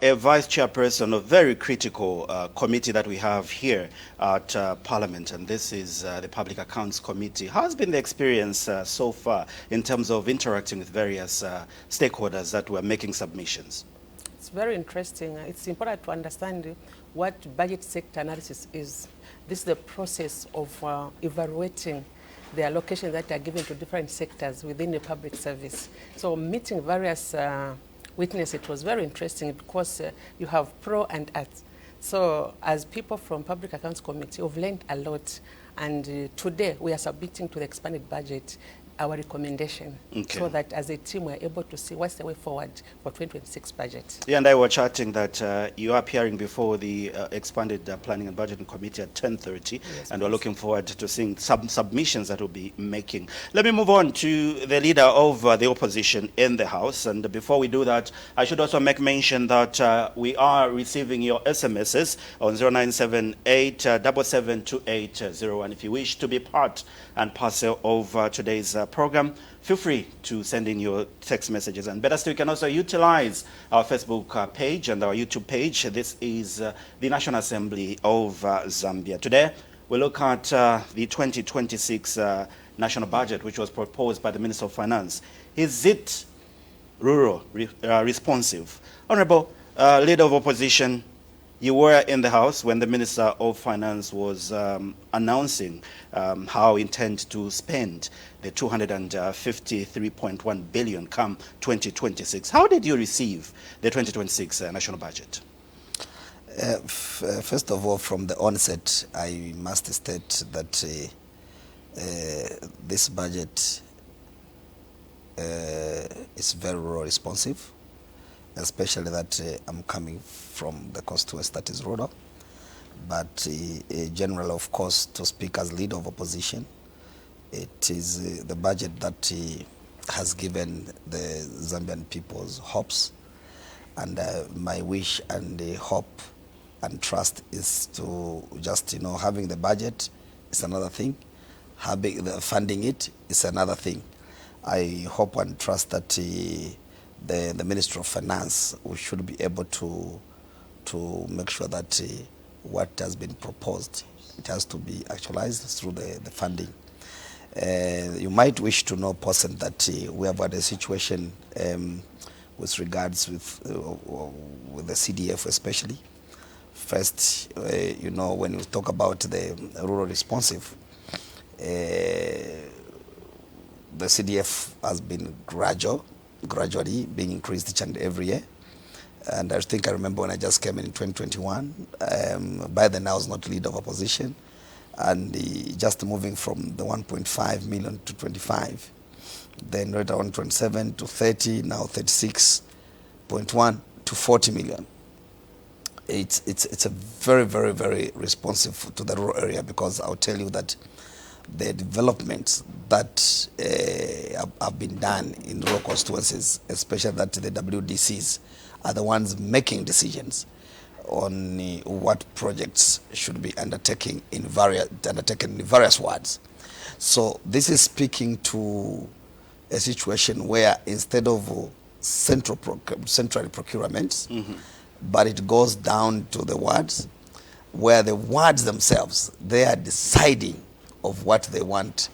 a vice chairperson of a very critical committee that we have here at Parliament, and this is the Public Accounts Committee. How has been the experience so far in terms of interacting with various stakeholders that were making submissions? It's very interesting. It's important to understand what budget sector analysis is. This is the process of evaluating the allocations that are given to different sectors within the public service. So meeting various witnesses, it was very interesting because you have pro and at. So as people from Public Accounts Committee, we've learned a lot. And today we are submitting to the expanded budget our recommendation, so that as a team we're able to see what's the way forward for 2026 budget. Yeah, and I was chatting that you are appearing before the expanded Planning and Budgeting Committee at 10:30, yes, and we're looking forward to seeing some submissions that we'll be making. Let me move on to the leader of the opposition in the House, and before we do that, I should also make mention that we are receiving your SMSs on 0978 772801. If you wish to be part and parcel of today's program, feel free to send in your text messages. And better still, you can also utilize our Facebook page and our YouTube page. This is the National Assembly of Zambia. Today, we look at the 2026 national budget, which was proposed by the Minister of Finance. Is it rural responsive? Honorable Leader of Opposition, you were in the House when the Minister of Finance was announcing how he intends to spend the 253.1 billion come 2026. How did you receive the 2026 national budget? First of all, from the onset, I must state that this budget is very rural responsive, especially that I'm coming from the constituency that is rural. But generally, of course, to speak as leader of opposition, it is the budget that has given the Zambian people's hopes. And my wish and hope and trust is to just, having the budget is another thing. Having funding it is another thing. I hope and trust that the Minister of Finance, we should be able to make sure that what has been proposed, it has to be actualized through the funding. You might wish to know, person, that we have had a situation with regards with the CDF especially. First, when you talk about the rural responsive, the CDF has been gradually being increased each and every year. And I think I remember when I just came in 2021, by then I was not leader of opposition, and just moving from the 1.5 million to 25, then later on 27 to 30, now 36.1 to 40 million. It's a very, very, very responsive to the rural area, because I'll tell you that the developments that have been done in rural constituencies, especially that the WDCs are the ones making decisions on what projects should be undertaken in various wards. So this is speaking to a situation where instead of central procurements, but it goes down to the wards, where the wards themselves, they are deciding of what they want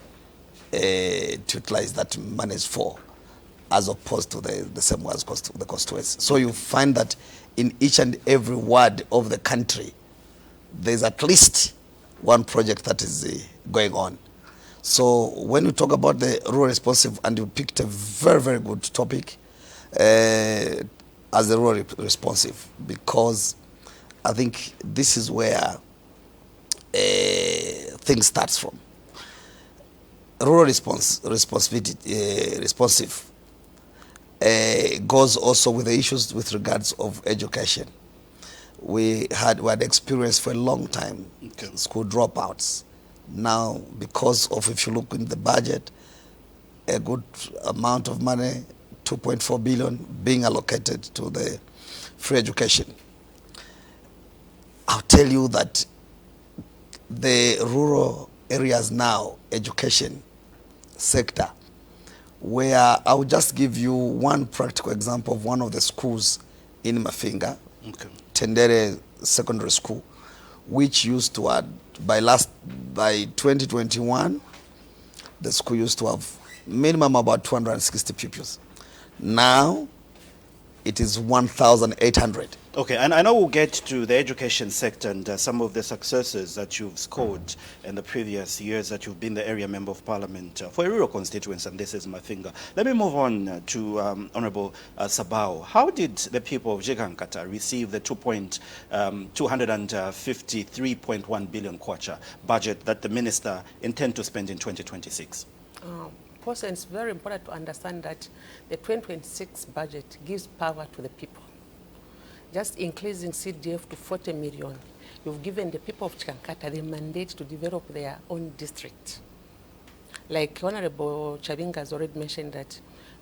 to utilize that money for, as opposed to the same wards, the constituency. So you find that in each and every ward of the country, there's at least one project that is going on. So when you talk about the rural responsive, and you picked a very, very good topic as the rural responsive, because I think this is where things starts from. Rural responsive goes also with the issues with regards of education. We had experience for a long time, school dropouts. Now, because of, if you look in the budget, a good amount of money, 2.4 billion being allocated to the free education. I'll tell you that the rural areas now, education sector, where I will just give you one practical example of one of the schools in Mafinga, Okay. Tendere Secondary School, which used to add, by 2021, the school used to have minimum about 260 pupils. Now, it is 1,800. Okay, and I know we'll get to the education sector and some of the successes that you've scored in the previous years that you've been the area member of parliament for a rural constituency, and this is my finger. Let me move on to Honorable Sabao. How did the people of Jikankata receive the 253.1 billion kwacha budget that the minister intends to spend in 2026? Person, it's very important to understand that the 2026 budget gives power to the people. Just increasing CDF to 40 million, you've given the people of Chikankata the mandate to develop their own district. Like Honorable Chabinga has already mentioned, that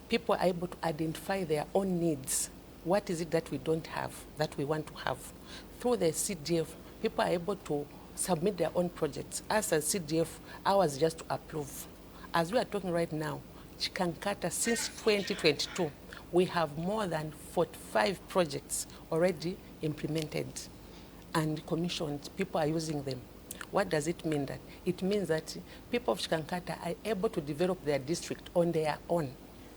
people are able to identify their own needs. What is it that we don't have, that we want to have? Through the CDF, people are able to submit their own projects. As a CDF, ours just to approve. As we are talking right now, Chikankata, since 2022, we have more than 45 projects already implemented and commissioned. People are using them. What does it mean? That it means that people of Chikankata are able to develop their district on their own.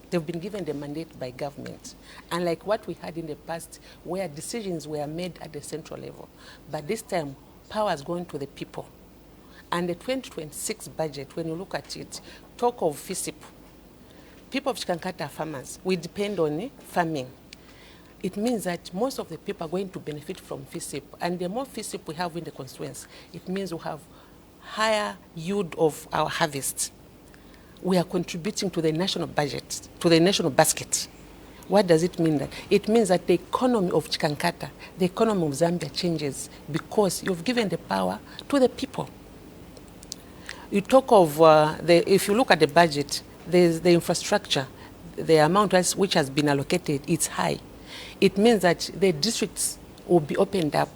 They've been given the mandate by government. Unlike what we had in the past, where decisions were made at the central level. But this time, power has gone to the people. And the 2026 budget, when you look at it, talk of FISIP. People of Chikankata are farmers. We depend on farming. It means that most of the people are going to benefit from FISIP. And the more FISIP we have in the constituency, it means we have higher yield of our harvest. We are contributing to the national budget, to the national basket. What does it mean? That it means that the economy of Chikankata, the economy of Zambia changes because you've given the power to the people. You talk of, if you look at the budget, there's the infrastructure, the amount which has been allocated, it's high. It means that the districts will be opened up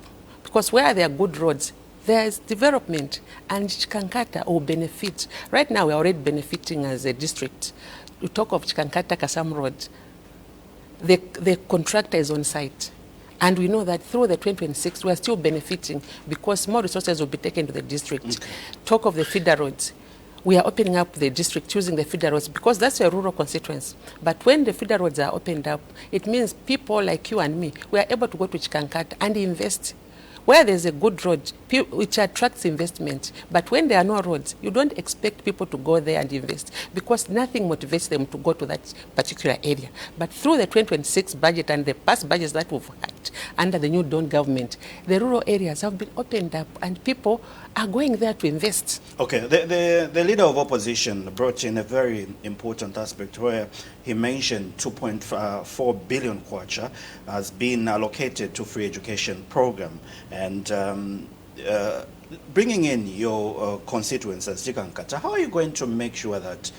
because where there are good roads, there is development, and Chikankata will benefit. Right now, we are already benefiting as a district. You talk of Chikankata Kasam Road, the contractor is on site. And we know that through the 2026, we are still benefiting because more resources will be taken to the district. Okay. Talk of the feeder roads. We are opening up the district using the feeder roads because that's a rural constituency. But when the feeder roads are opened up, it means people like you and me, we are able to go to Chikankata and invest. Where there's a good road, which attracts investment. But when there are no roads, you don't expect people to go there and invest because nothing motivates them to go to that particular area. But through the 2026 budget and the past budgets that we've had under the new Dawn government, the rural areas have been opened up and people are going there to invest. Okay, the leader of opposition brought in a very important aspect where he mentioned 2.4 billion kwacha has been allocated to free education program, and bringing in your constituents as Jikankata, how are you going to make sure that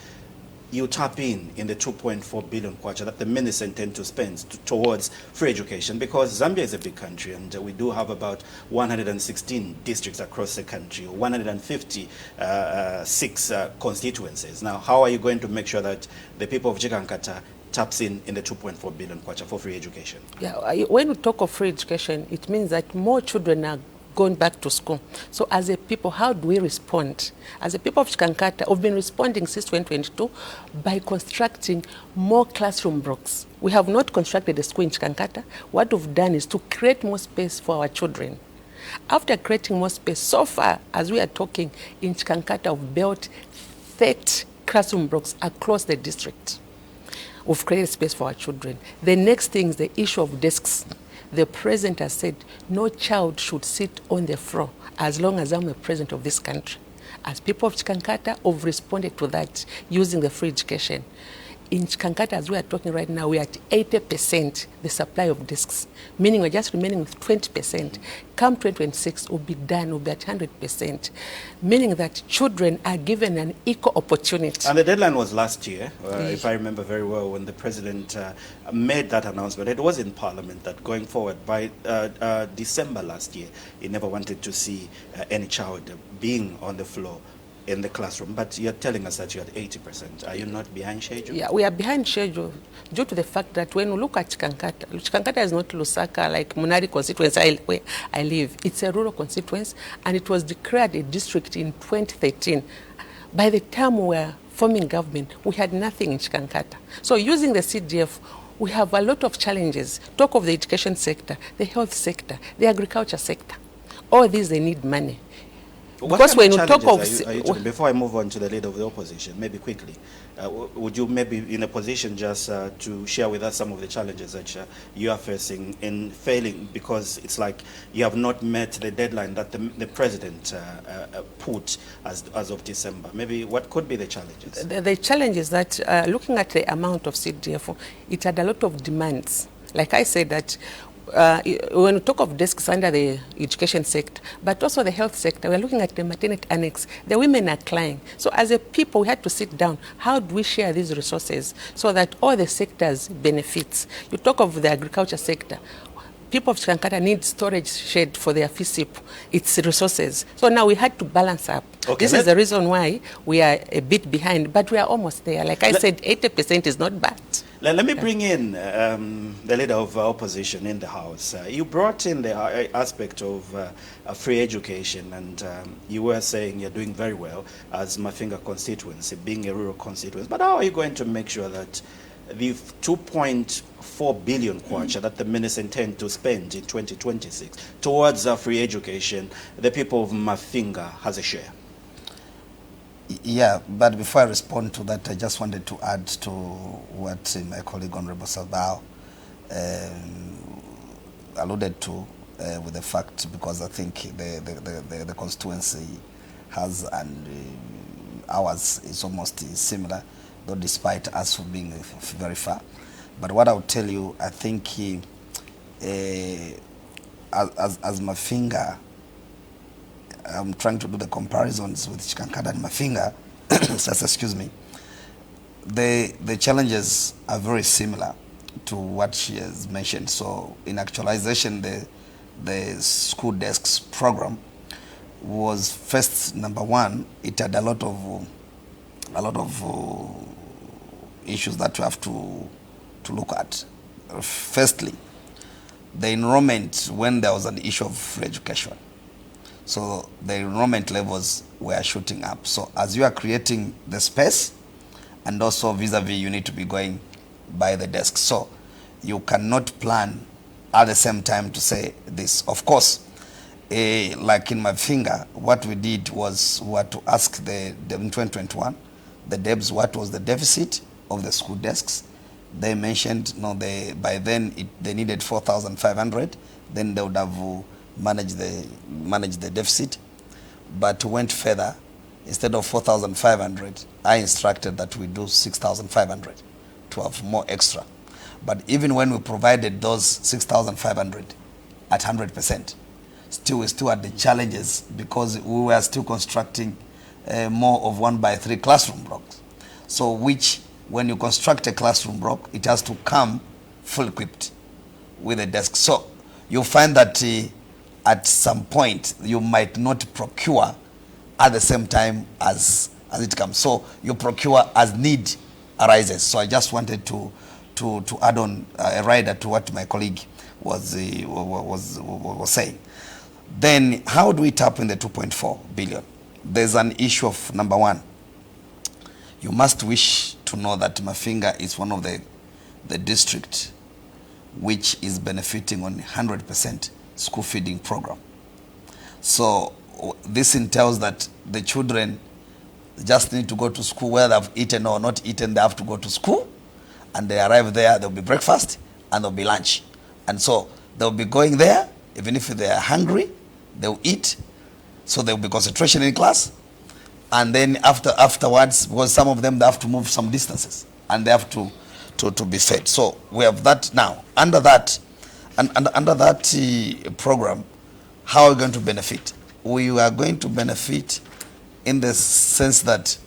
you tap in the 2.4 billion kwacha that the minister intends to spend towards free education? Because Zambia is a big country and we do have about 116 districts across the country, 156 constituencies. Now, how are you going to make sure that the people of Jikankata taps in the 2.4 billion kwacha for free education? Yeah, when we talk of free education, it means that more children are going back to school. So as a people, how do we respond? As a people of Chikankata, we've been responding since 2022 by constructing more classroom blocks. We have not constructed a school in Chikankata. What we've done is to create more space for our children. After creating more space, so far, as we are talking, in Chikankata, we've built 30 classroom blocks across the district. We've created space for our children. The next thing is the issue of desks. The president has said no child should sit on the floor as long as I'm a president of this country. As people of Chikankata, we've responded to that using the free education. In Chikankata, as we are talking right now, we are at 80% the supply of desks, meaning we're just remaining with 20%. Come 2026, we'll be done, we'll be at 100%, meaning that children are given an equal opportunity. And the deadline was last year, if I remember very well, when the president made that announcement. It was in Parliament that going forward by December last year, he never wanted to see any child being on the floor in the classroom, but you're telling us that you're at 80%. Are you not behind schedule? Yeah, we are behind schedule due to the fact that when we look at Chikankata is not Lusaka like Munari constituency where I live. It's a rural constituency, and it was declared a district in 2013. By the time we were forming government, we had nothing in Chikankata. So using the CDF, we have a lot of challenges. Talk of the education sector, the health sector, the agriculture sector. All these, they need money. Because when you talk of... Before I move on to the leader of the opposition, maybe quickly, would you maybe in a position just to share with us some of the challenges that you are facing in failing, because it's like you have not met the deadline that the president put as of December. Maybe what could be the challenges? The challenge is that looking at the amount of CDF, it had a lot of demands. Like I said, that when we talk of desks under the education sector, but also the health sector, we're looking at the maternity annex. The women are crying. So as a people, we had to sit down. How do we share these resources so that all the sectors benefits? You talk of the agriculture sector. People of Chikankata need storage shed for their FISIP, its resources. So now we had to balance up. Okay, this is the reason why we are a bit behind, but we are almost there. Like I said, 80% is not bad. Let me bring in the leader of opposition in the House. You brought in the aspect of free education, and you were saying you're doing very well as Mafinga constituency, being a rural constituency. But how are you going to make sure that the 2.4 billion kwacha that the minister intend to spend in 2026 towards free education, the people of Mafinga has a share? Yeah, but before I respond to that, I just wanted to add to what my colleague Honorable Salbao alluded to with the fact, because I think the constituency has, and ours is almost similar, though despite us being very far. But what I'll tell you, I think as Mafinga, I'm trying to do the comparisons with Chikankata and Mafinga, excuse me, the challenges are very similar to what she has mentioned. So in actualization, the school desks program was first, number one, it had a lot of issues that you have to look at. Firstly, the enrollment, when there was an issue of free education. So the enrollment levels were shooting up. So as you are creating the space, and also vis-a-vis, you need to be going by the desk. So you cannot plan at the same time to say this. Of course, like in Mafinga, what we did was to ask in 2021, the DEBs, what was the deficit of the school desks. They mentioned, by then they needed 4,500. Then they would have manage the deficit, but went further. Instead of 4,500, I instructed that we do 6,500 to have more extra. But even when we provided those 6,500 at 100%, we still had the challenges, because we were still constructing more of 1x3 classroom blocks. So which, when you construct a classroom block, it has to come full equipped with a desk. So you'll find that at some point you might not procure at the same time as it comes. So you procure as need arises. So I just wanted to add on a rider to what my colleague was saying. Then how do we tap in the 2.4 billion? There's an issue of, number one, you must wish to know that Mafinga is one of the district which is benefiting on 100% school feeding program. So this entails that the children just need to go to school, whether they've eaten or not eaten, they have to go to school, and they arrive there, there'll be breakfast and there'll be lunch. And so they'll be going there, even if they are hungry, they'll eat, so there'll be concentration in class. And then afterwards, because some of them, they have to move some distances and they have to be fed. So we have that now. Under that program, how are we going to benefit? We are going to benefit in the sense that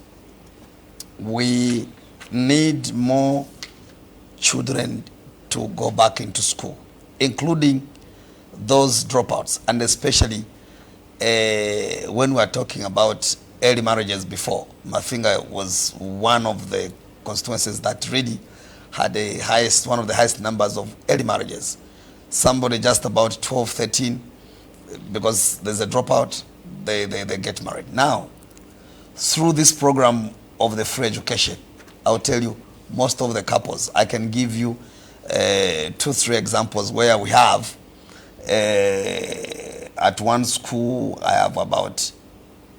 we need more children to go back into school, including those dropouts, and especially when we are talking about early marriages before. Mafinga was one of the constituencies that really had one of the highest numbers of early marriages. Somebody just about 12, 13, because there's a dropout, they get married. Now, through this program of the free education, I'll tell you, most of the couples, I can give you 2-3 examples where we have, at one school, I have about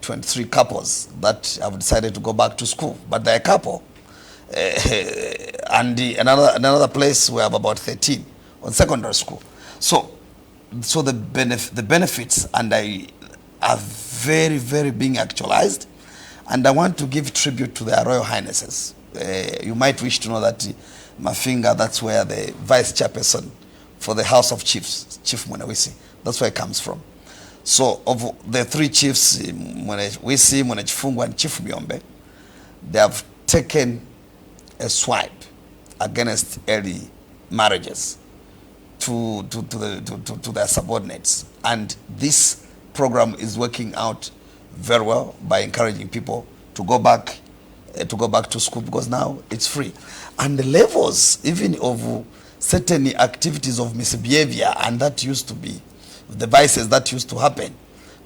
23 couples that have decided to go back to school, but they're a couple. And another place we have about 13 on secondary school. So the benefits and are very, very being actualized. And I want to give tribute to their Royal Highnesses. You might wish to know that Mafinga, that's where the vice chairperson for the House of Chiefs, Chief Mwenewisi, that's where it comes from. So of the 3 chiefs, Mwenewisi, Mwenechifungu, and Chief Myombe, they have taken a swipe against early marriages to their subordinates. And this program is working out very well by encouraging people to go back to school, because now it's free. And the levels even of certain activities of misbehavior, and that used to be the vices that used to happen,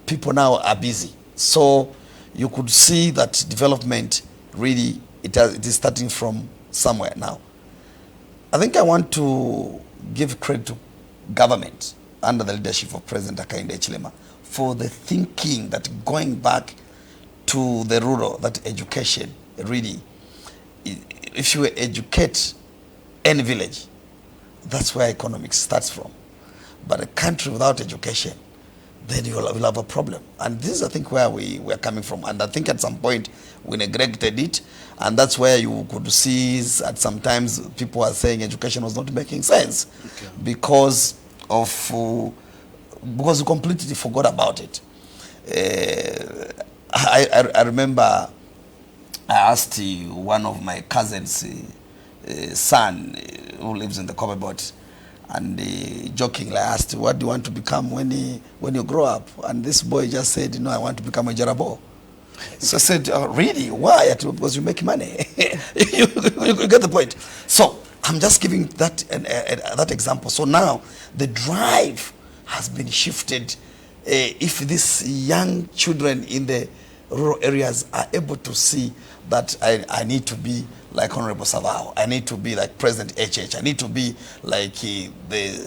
people now are busy. So you could see that development really it is starting from somewhere now. I think I want to give credit to government under the leadership of President Hakainde Hichilema for the thinking that going back to the rural, that education really, if you educate any village, that's where economics starts from. But a country without education, then you will have a problem. And this is, I think, where we are coming from. And I think at some point we neglected it. And that's where you could see at sometimes people are saying education was not making sense, okay, because we completely forgot about it. I remember I asked one of my cousins' son who lives in the Cobebot, and jokingly I asked, what do you want to become when you grow up? And this boy just said, I want to become a Jarabo. So I said, oh, really? Why? Because you make money. you get the point. So I'm just giving that example. So now the drive has been shifted. If these young children in the rural areas are able to see that I need to be like Honorable Savao, I need to be like President HH, I need to be like the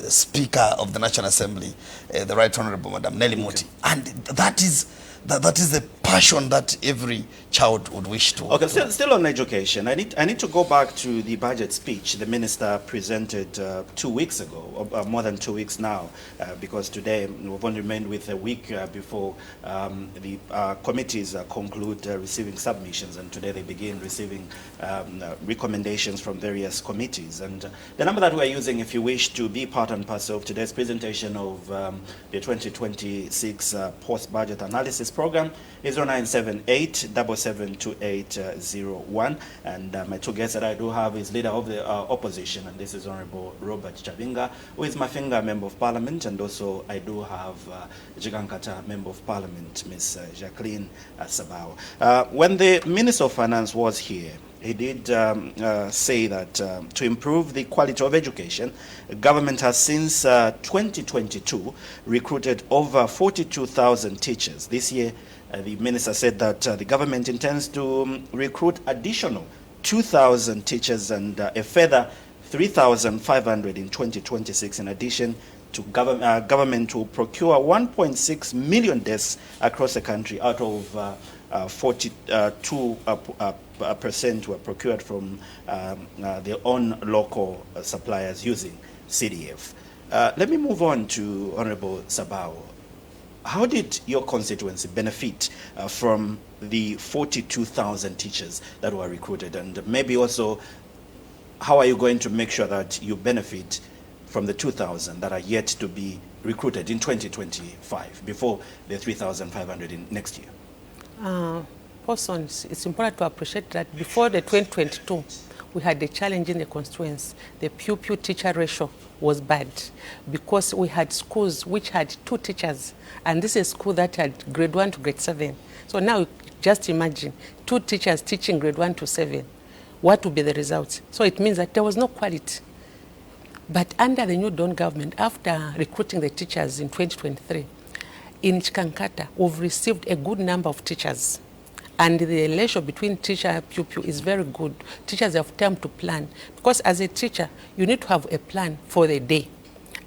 Speaker of the National Assembly, the Right Honorable Madam Nelly Muti. And that is the passion that every child would wish to. Okay, still on education. I need to go back to the budget speech the minister presented 2 weeks ago, or more than 2 weeks now, because today we've only remained with a week before the committees conclude receiving submissions, and today they begin receiving recommendations from various committees. And the number that we're using, if you wish to be part and parcel of today's presentation of the 2026 post-budget analysis program, is 0978-772801. And my 2 guests that I do have is Leader of the Opposition, and this is Honorable Robert Chabinga, who is Mafinga Member of Parliament, and also I do have Jigankata Member of Parliament, Ms. Jacqueline Sabao. When the Minister of Finance was here, he did say that to improve the quality of education, government has since 2022 recruited over 42,000 teachers. This year, the minister said that the government intends to recruit additional 2,000 teachers and a further 3,500 in 2026. In addition to government will procure 1.6 million desks across the country, out of 42% were procured from their own local suppliers using CDF. Let me move on to Honorable Sabao. How did your constituency benefit from the 42,000 teachers that were recruited? And maybe also, how are you going to make sure that you benefit from the 2,000 that are yet to be recruited in 2025 before the 3,500 in next year? Persons, it's important to appreciate that before the 2022, we had a challenge in the constituency. The pupil teacher ratio was bad because we had schools which had 2 teachers, and this is a school that had grade 1 to grade 7. So now Just imagine 2 teachers teaching grade 1 to 7. What would be the results? So it means that there was no quality. But under the new Dawn government, after recruiting the teachers in 2023, in Chikankata, we've received a good number of teachers. And the ratio between teacher and pupil is very good. Teachers have time to plan. Because as a teacher, you need to have a plan for the day.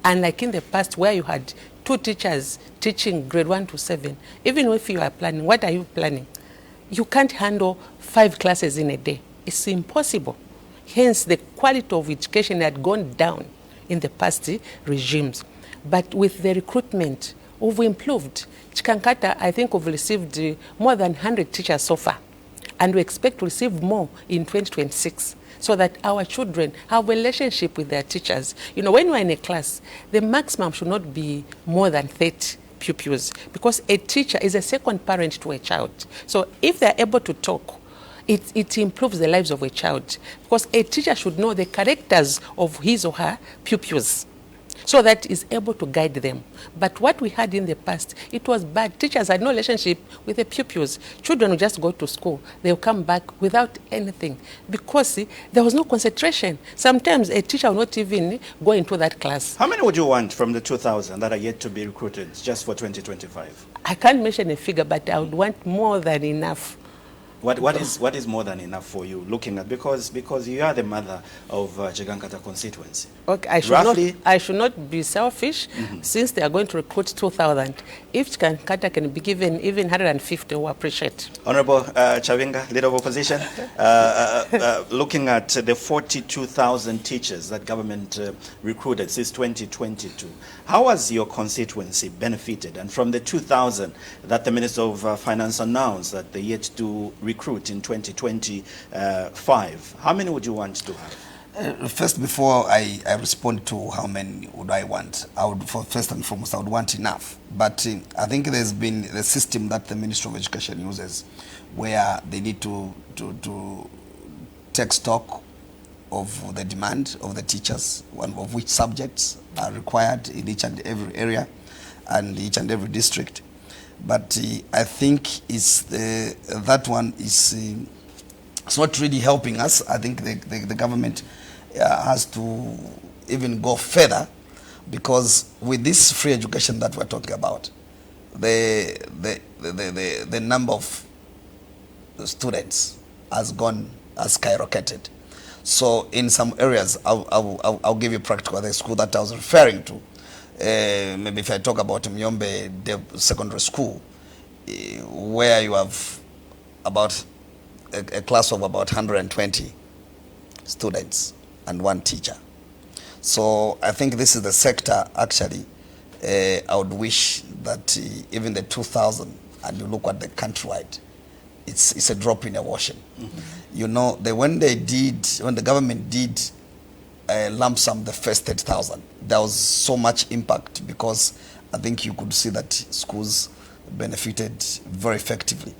And like in the past where you had 2 teachers teaching grade 1 to 7, even if you are planning, what are you planning? You can't handle 5 classes in a day. It's impossible. Hence, the quality of education had gone down in the past regimes. But with the recruitment, we've improved. Chikankata, I think we've received more than 100 teachers so far. And we expect to receive more in 2026 so that our children have a relationship with their teachers. You know, when we're in a class, the maximum should not be more than 30 pupils because a teacher is a second parent to a child. So if they're able to talk, it improves the lives of a child because a teacher should know the characters of his or her pupils so that is able to guide them. But what we had in the past, it was bad. Teachers had no relationship with the pupils. Children would just go to school. They'll come back without anything because there was no concentration. Sometimes a teacher will not even go into that class. How many would you want from the 2,000 that are yet to be recruited just for 2025? I can't mention a figure, but I would want more than enough. What is more than enough for you looking at, because you are the mother of Chikankata constituency? Okay, I should not be selfish since they are going to recruit 2,000. If Chikankata can be given even 150, we appreciate. Honorable Chabinga, Leader of Opposition, looking at the 42,000 teachers that government recruited since 2022, how has your constituency benefited? And from the 2,000 that the Minister of Finance announced that they yet to recruit in 2025, how many would you want to have? First, before I respond to how many would I want, first and foremost, I would want enough. But I think there's been the system that the Ministry of Education uses where they need to take stock of the demand of the teachers, of which subjects are required in each and every area and each and every district. But I think that one is it's not really helping us. I think the government has to even go further, because with this free education that we're talking about, the number of students has skyrocketed. So in some areas, I'll give you practical. The school that I was referring to, maybe if I talk about Myombe Secondary School, where you have about a class of about 120 students and 1 teacher. So I think this is the sector, actually, I would wish that even the 2,000, and you look at the countrywide, it's a drop in a ocean. You know, when the government did lump sum the first 30,000, there was so much impact because I think you could see that schools benefited very effectively.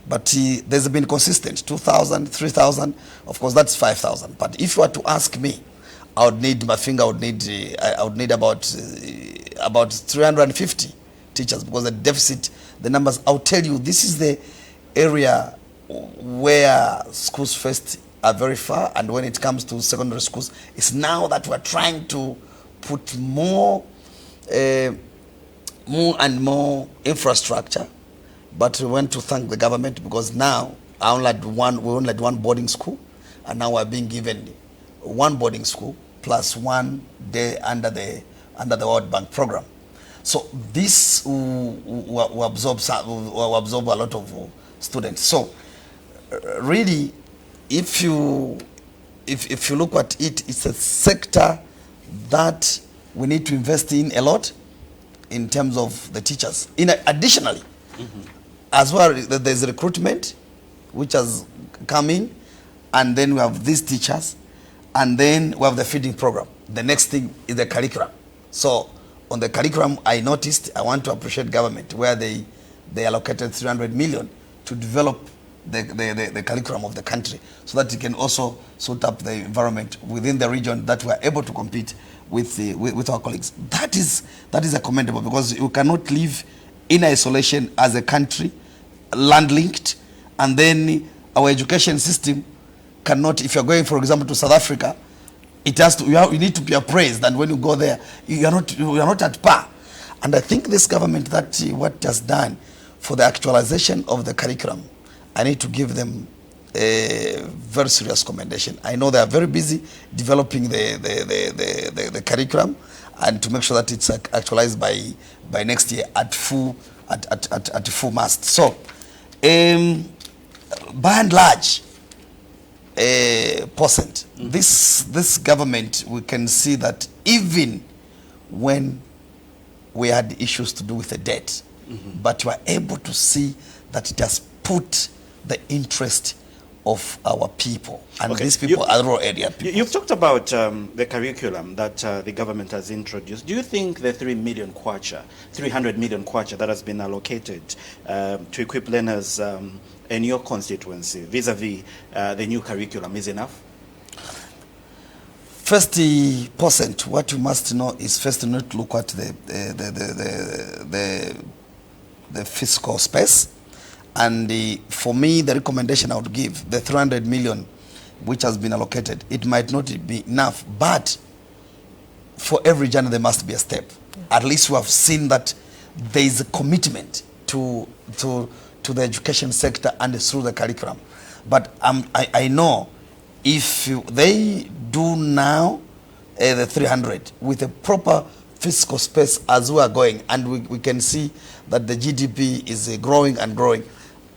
But there's been consistent, 2,000, 3,000, of course that's 5,000. But if you were to ask me, I would need about 350 teachers, because the deficit, the numbers, I'll tell you, this is the area where schools first are very far, and when it comes to secondary schools, it's now that we're trying to put more and more infrastructure. But we want to thank the government, because now we only had one boarding school, and now we're being given 1 boarding school plus 1 day under the World Bank program. So this will absorb a lot of students. So really, if you look at it, it's a sector that we need to invest in a lot in terms of the teachers. Additionally, as well, there's recruitment, which has come in, and then we have these teachers, and then we have the feeding program. The next thing is the curriculum. So on the curriculum, I want to appreciate government, where they allocated 300 million to develop the curriculum of the country, so that it can also suit up the environment within the region, that we are able to compete with our colleagues. That is a commendable, because you cannot live in isolation as a country, land linked, and then our education system cannot, if you're going, for example, to South Africa, it has to, you need to be appraised, and when you go there, you are not at par. And I think this government, that what has done for the actualization of the curriculum, I need to give them a very serious commendation. I know they are very busy developing the curriculum, and to make sure that it's actualized by next year at full mast. So, by and large, percent, this government, we can see that even when we had issues to do with the debt, but we are able to see that it has put the interest of our people, and these people are rural area people. You've talked about the curriculum that the government has introduced. Do you think the 300 million kwacha that has been allocated to equip learners in your constituency vis-a-vis the new curriculum is enough? 50%, what you must know is first not look at the fiscal space. And for me, the recommendation I would give, the 300 million which has been allocated, it might not be enough, but for every journey there must be a step. At least we have seen that there is a commitment to the education sector and through the curriculum. But I know if they do now the 300 with a proper fiscal space as we are going, and we can see that the GDP is growing and growing,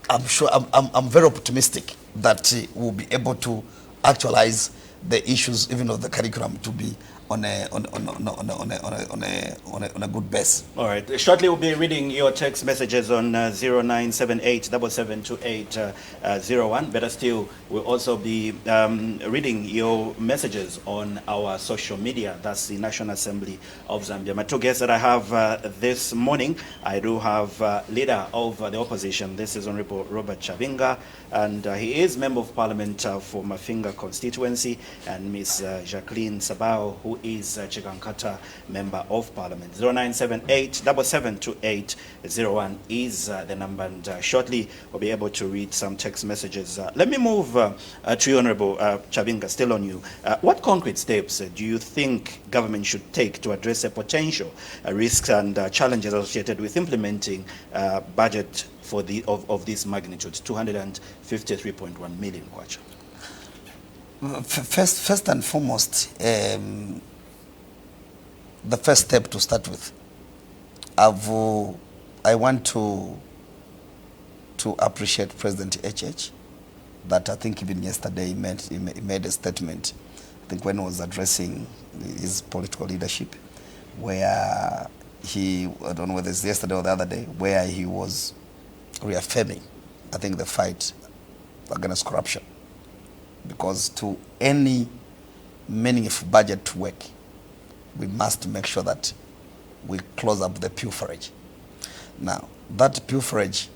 I'm sure, I'm very optimistic that we'll be able to actualize the issues even of the curriculum to be on a good base. All right. Shortly, we'll be reading your text messages on 0978 772801. Better still, we'll also be reading your messages on our social media. That's the National Assembly of Zambia. My two guests that I have this morning, I do have leader of the opposition. This is Honorable Robert Chabinga, and he is Member of Parliament for Mafinga constituency, and Ms. Jacqueline Sabao, who is Chigankata Member of Parliament. 0978 772801 is the number, and shortly we'll be able to read some text messages. Let me move to you, Honorable Chabinga, still on you. What concrete steps do you think government should take to address the potential risks and challenges associated with implementing budget for of this magnitude, 253.1 million kwacha? First and foremost, the first step to start with, I want to appreciate President HH, that I think even yesterday he made a statement, I think when he was addressing his political leadership, where he, I don't know whether it's yesterday or the other day, where he was reaffirming, I think, the fight against corruption. Because to any meaningful budget to work, we must make sure that we close up the pilferage. Now, that pilferage,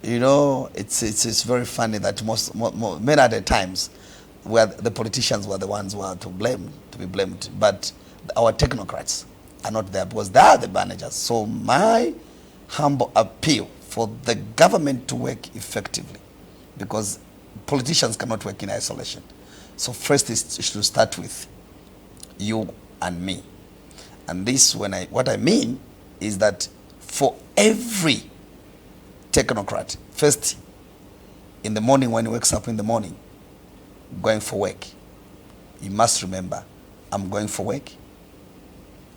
you know, it's very funny that many other times where the politicians were the ones who are to be blamed, but our technocrats are not there because they are the managers. So my humble appeal for the government to work effectively, because politicians cannot work in isolation. So first is to start with you and me. And this, what I mean is that for every technocrat, first in the morning when he wakes up in the morning, going for work, you must remember, I'm going for work,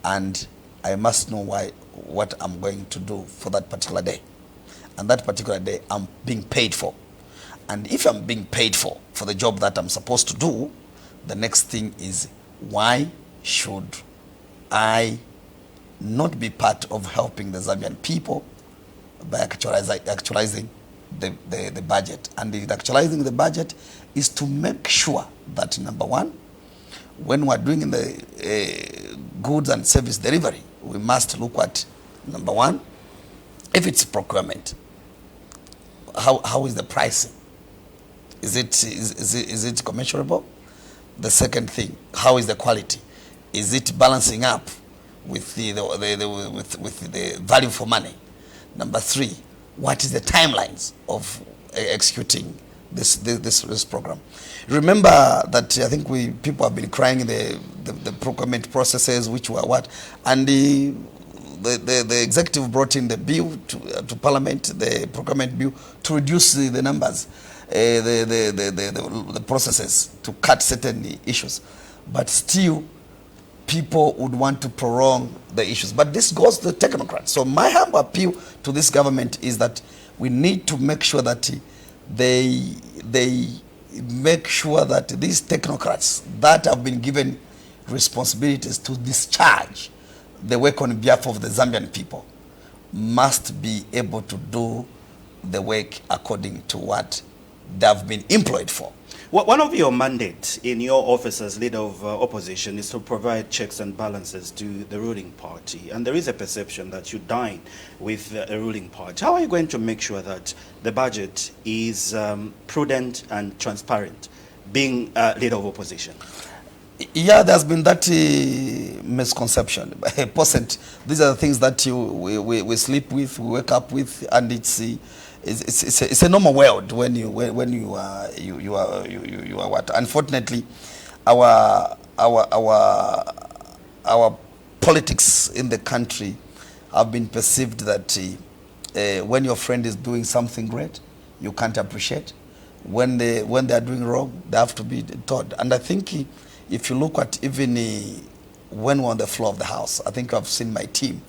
and I must know what I'm going to do for that particular day. And that particular day, I'm being paid for. And if I'm being paid for the job that I'm supposed to do, the next thing is, why should I not be part of helping the Zambian people by actualizing the budget? And actualizing the budget is to make sure that, number one, when we're doing the goods and service delivery, we must look at, number one, if it's procurement, how is the pricing? Is it commensurable? The second thing, how is the quality? Is it balancing up with the value for money? Number three, what is the timelines of executing this program. Remember that I think people have been crying the procurement processes, which were what, and the executive brought in the bill to Parliament, the procurement bill, to reduce the numbers, the processes, to cut certain issues, but still people would want to prolong the issues. But this goes to the technocrats. So my humble appeal to this government is that we need to make sure that they make sure that these technocrats that have been given responsibilities to discharge the work on behalf of the Zambian people must be able to do the work according to what they have been employed for. One of your mandates in your office as leader of opposition is to provide checks and balances to the ruling party. And there is a perception that you dine with a ruling party. How are you going to make sure that the budget is prudent and transparent, being leader of opposition? Yeah, there's been that misconception. These are the things that we sleep with, we wake up with, and it's a normal world when you are what. Unfortunately, our politics in the country have been perceived that when your friend is doing something great, you can't appreciate. When they are doing wrong, they have to be taught. And I think if you look at even when we're on the floor of the House, I think I've seen my team.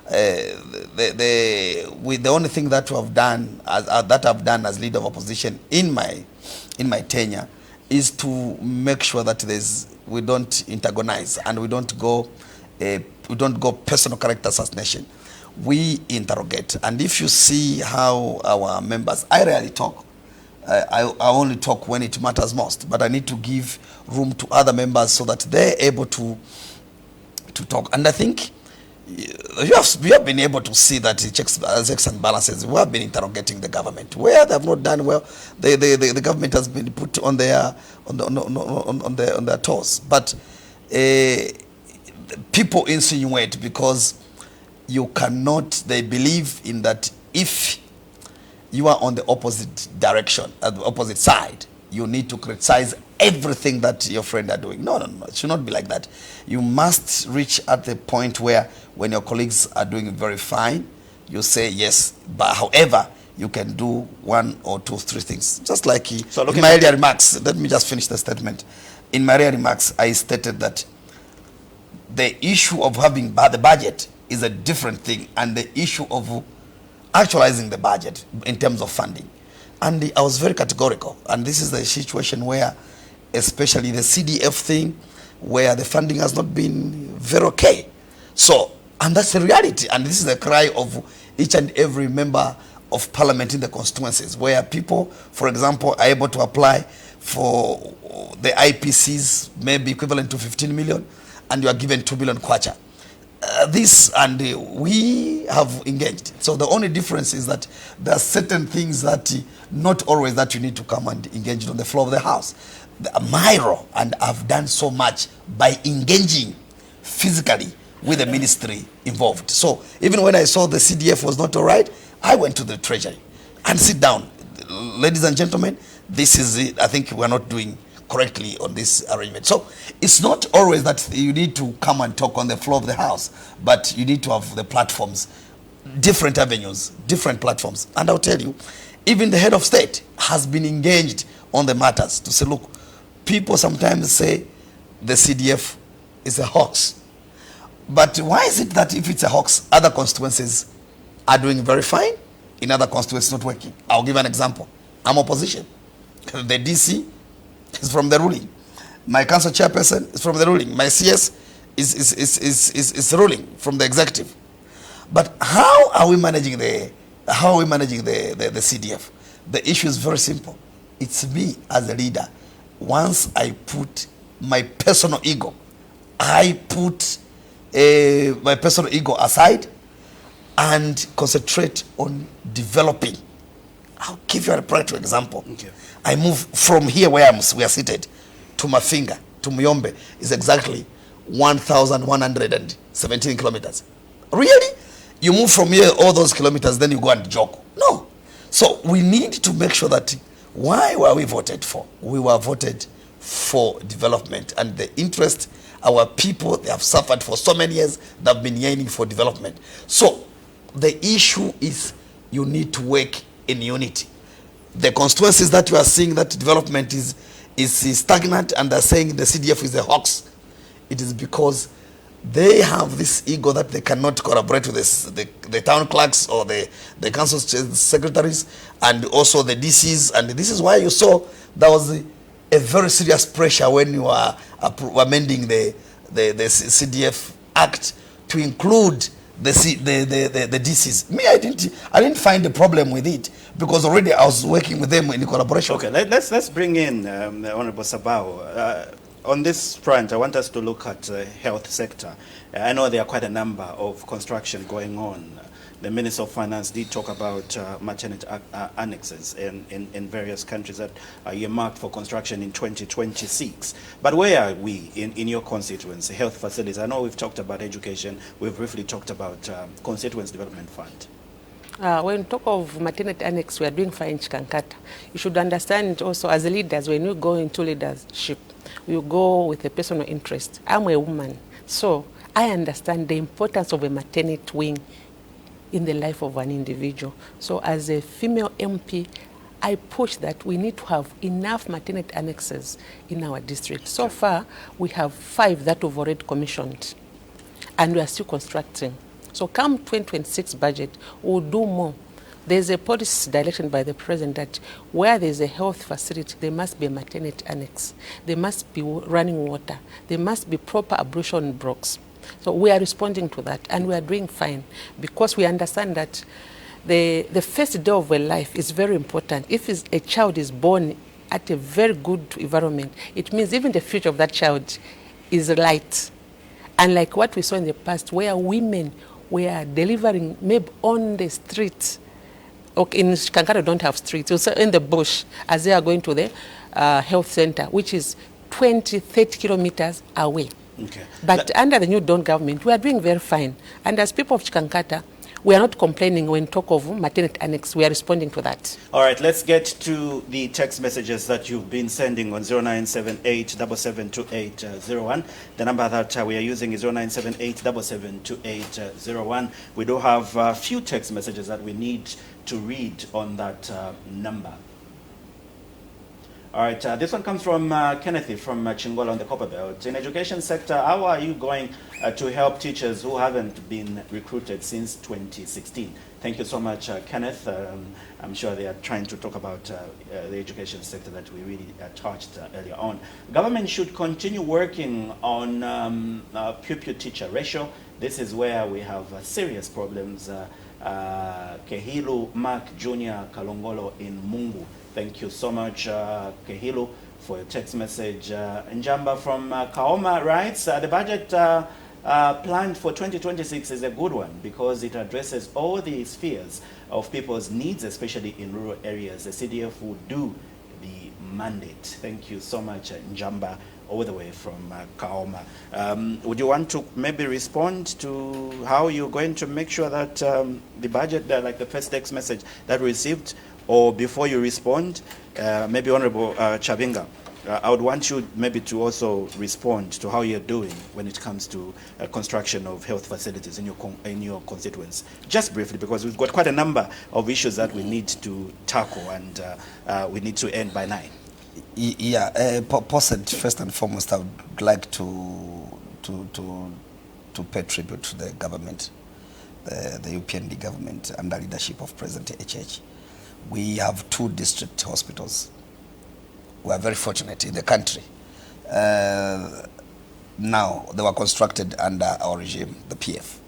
The only thing that we have done that I've done as leader of opposition in my tenure is to make sure that we don't antagonize and we don't go personal character assassination. We interrogate, and if you see how our members, I rarely talk. I only talk when it matters most, but I need to give room to other members so that they're able to talk. And I think we have been able to see that the checks and balances, we have been interrogating the government. Where they have not done well, the government has been put on their toes. But people insinuate because you cannot, they believe in that if you are on the opposite direction, at the opposite side, you need to criticize everything that your friend are doing. No. It should not be like that. You must reach at the point where when your colleagues are doing very fine, you say yes, but however, you can do 1 or 2, 3 things. Just like in my earlier remarks, let me just finish the statement. In my earlier remarks, I stated that the issue of having the budget is a different thing, and the issue of actualizing the budget in terms of funding. And I was very categorical. And this is the situation where, especially the CDF thing, where the funding has not been very okay. So, and that's the reality. And this is the cry of each and every member of parliament in the constituencies, where people, for example, are able to apply for the IPCs, maybe equivalent to 15 million, and you are given 2 billion kwacha. We have engaged. So the only difference is that there are certain things that not always that you need to come and engage on the floor of the House. My role, and I've done so much by engaging physically with the ministry involved. So even when I saw the CDF was not all right, I went to the Treasury and sit down. Ladies and gentlemen, this is it. I think we're not doing correctly on this arrangement. So it's not always that you need to come and talk on the floor of the House, but you need to have the platforms, different avenues, different platforms. And I'll tell you, even the head of state has been engaged on the matters to say, look, people sometimes say the CDF is a hoax. But why is it that if it's a hoax, other constituencies are doing very fine, in other constituencies not working? I'll give an example. I'm opposition. The DC is from the ruling. My council chairperson is from the ruling. My CS is ruling from the executive. But how are we managing the CDF? The issue is very simple. It's me as a leader. Once I put my personal ego, my personal ego aside and concentrate on developing. I'll give you a practical example. Okay. I move from here where we are seated to Mafinga, to Muyombe, is exactly 1,117 kilometers. Really? You move from here all those kilometers, then you go and jog? No. So we need to make sure that why were we voted for? We were voted for development and the interest. Our people, they have suffered for so many years, they've been yearning for development. So the issue is you need to work in unity. The constituencies that you are seeing that development is stagnant and they're saying the CDF is a hoax, it is because they have this ego that they cannot collaborate with the town clerks or the council secretaries and also the DCs. And this is why you saw there was a very serious pressure when you are amending the CDF Act to include the DCs. Me, I didn't find a problem with it because already I was working with them in collaboration. Okay, let's bring in the Honorable Sabao. On this front, I want us to look at the health sector. I know there are quite a number of construction going on. The Minister of Finance did talk about maternity annexes in various countries that are earmarked for construction in 2026. But where are we in your constituency, health facilities? I know we've talked about education. We've briefly talked about Constituency Development Fund. When we talk of maternity annex, we are doing fine in Chikankata. You should understand also as leaders, when you go into leadership, you go with a personal interest. I'm a woman, so I understand the importance of a maternity wing in the life of an individual. So as a female MP, I push that we need to have enough maternity annexes in our district. So far, we have 5 that we've already commissioned, and we are still constructing. So come 2026 budget, we'll do more. There's a policy direction by the President that where there's a health facility, there must be a maternity annex. There must be running water. There must be proper ablution blocks. So we are responding to that, and we are doing fine because we understand that the first day of a life is very important. If a child is born at a very good environment, it means even the future of that child is light. Unlike what we saw in the past where women were delivering maybe on the street. Okay, in Kankara don't have streets, also in the bush as they are going to the health center, which is 20-30 kilometers away. Okay. But under the new Don government, we are doing very fine. And as people of Chikankata, we are not complaining when talk of maternity annex. We are responding to that. All right, let's get to the text messages that you've been sending on 0978 772801. The number that we are using is 0978 772801. We do have a few text messages that we need to read on that number. All right, this one comes from Kenneth from Chingola on the Copper Belt. In education sector, how are you going to help teachers who haven't been recruited since 2016? Thank you so much, Kenneth. I'm sure they are trying to talk about the education sector that we really touched earlier on. Government should continue working on pupil-teacher ratio. This is where we have serious problems. Kehilu Mark Jr. Kalongolo in Mungu. Thank you so much, Kehilu, for your text message. Njamba from Kaoma writes, the budget planned for 2026 is a good one because it addresses all the spheres of people's needs, especially in rural areas. The CDF will do the mandate. Thank you so much, Njamba, all the way from Kaoma. Would you want to maybe respond to how you're going to make sure that the budget, like the first text message that we received, or before you respond, maybe Honorable Chabinga, I would want you maybe to also respond to how you're doing when it comes to construction of health facilities in your constituents. Just briefly, because we've got quite a number of issues that we need to tackle and we need to end by 9. Yeah, first and foremost, I would like to pay tribute to the government, the UPND government under leadership of President HH. We have 2 district hospitals. We are very fortunate in the country. Now, they were constructed under our regime, the PF,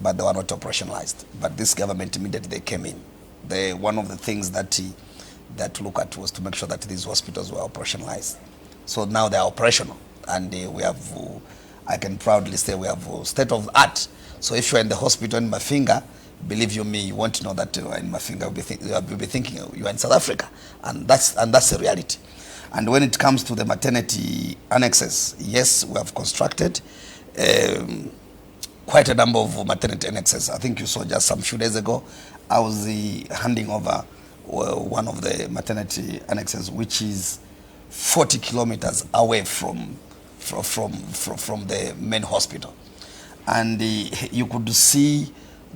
but they were not operationalized. But this government, immediately they came in. One of the things that look at was to make sure that these hospitals were operationalized. So now they are operational, and we have, I can proudly say, we have state of the art. So if you're in the hospital in Mafinga, believe you me, you won't know that in Mafinga, you'll be thinking you're in South Africa, and that's the reality. And when it comes to the maternity annexes, yes, we have constructed quite a number of maternity annexes. I think you saw just some few days ago, I was handing over one of the maternity annexes, which is 40 kilometers away from the main hospital. And you could see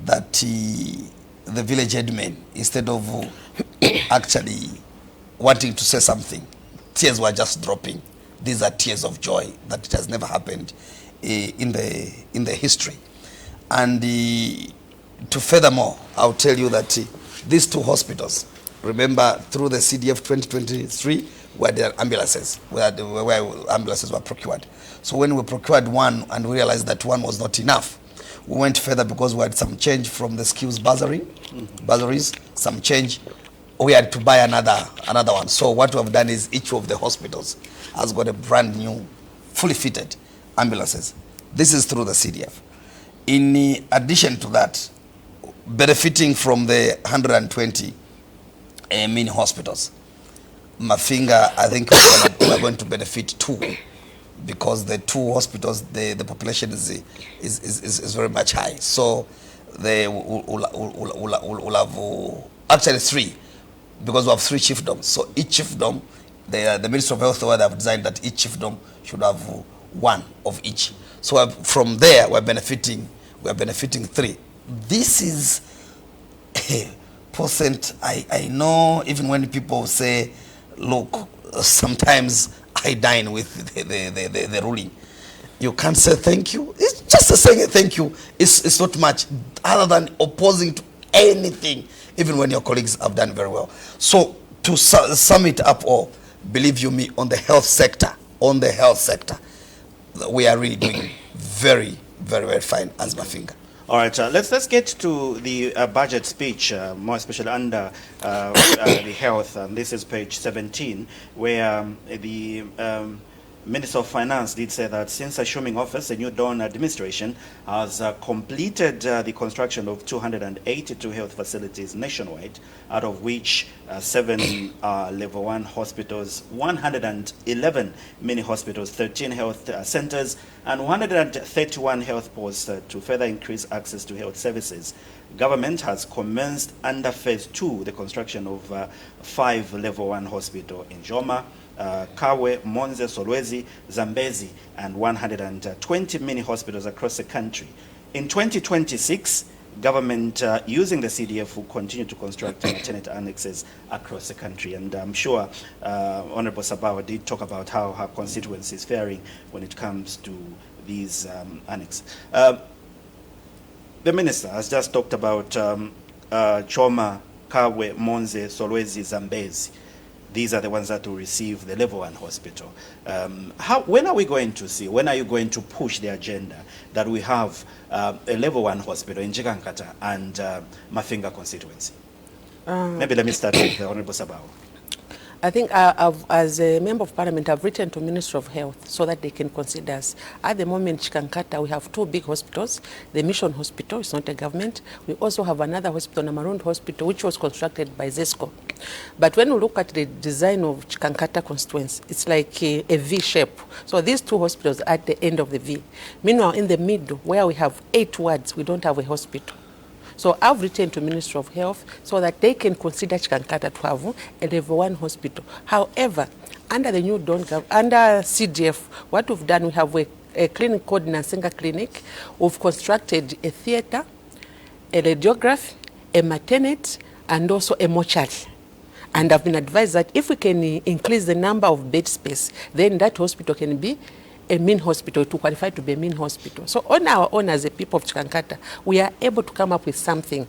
that the village headmen, instead of actually wanting to say something, tears were just dropping. These are tears of joy that it has never happened in the history. And to furthermore, I'll tell you that these two hospitals, remember through the CDF 2023, where the ambulances, where ambulances were procured. So when we procured one and we realized that one was not enough, we went further because we had some change from the skills bursaries, some change. We had to buy another one. So what we have done is each of the hospitals has got a brand new, fully fitted ambulances. This is through the CDF. In addition to that, benefiting from the 120 mini hospitals, Mafinga, I think we're going to benefit too, because the two hospitals, the population is very much high. So they will have actually three, because we have three chiefdoms. So each chiefdom, the Ministry of Health have designed that each chiefdom should have one of each. So from there we're benefiting three. This is a percent. I know even when people say, look, sometimes I dine with the ruling. You can't say thank you. It's just saying thank you. It's not much other than opposing to anything, even when your colleagues have done very well. So to sum it up all, believe you me, on the health sector, we are really doing very, very, very fine as Mafinga. All right, let's get to the budget speech, more especially under the health. And this is page 17, where the Minister of Finance did say that since assuming office, the new Dawn administration has completed the construction of 282 health facilities nationwide, out of which 7 are level 1 hospitals, 111 mini hospitals, 13 health centers, and 131 health posts to further increase access to health services. Government has commenced under phase 2 the construction of 5 level 1 hospitals in Joma, Kawe, Monze, Solwezi, Zambezi, and 120 mini hospitals across the country. In 2026, government using the CDF will continue to construct maternity annexes across the country. And I'm sure Honorable Sabawa did talk about how her constituency is faring when it comes to these annexes. The minister has just talked about Choma, Kawe, Monze, Solwezi, Zambezi. These are the ones that will receive the level 1 hospital. When are we going to see, when are you going to push the agenda that we have a level 1 hospital in Chikankata and Mafinga constituency? Maybe let me start with the Honorable Sabawa. I think as a Member of Parliament, I've written to Ministry of Health so that they can consider us. At the moment, Chikankata, we have 2 big hospitals. The Mission Hospital is not a government. We also have another hospital, Namarund Hospital, which was constructed by ZESCO. But when we look at the design of Chikankata constituency, it's like a V shape. So these 2 hospitals are at the end of the V. Meanwhile, in the middle, where we have 8 wards, we don't have a hospital. So I've written to Ministry of Health so that they can consider Chikankata to have a level 1 hospital. However, under the new Dawn, under CDF, what we've done, we have a clinic called Nansenga Clinic. We've constructed a theater, a radiography, a maternity, and also a mortuary. And I've been advised that if we can increase the number of bed space, then that hospital can be a main hospital, to qualify to be a main hospital. So on our own as a people of Chikankata, we are able to come up with something.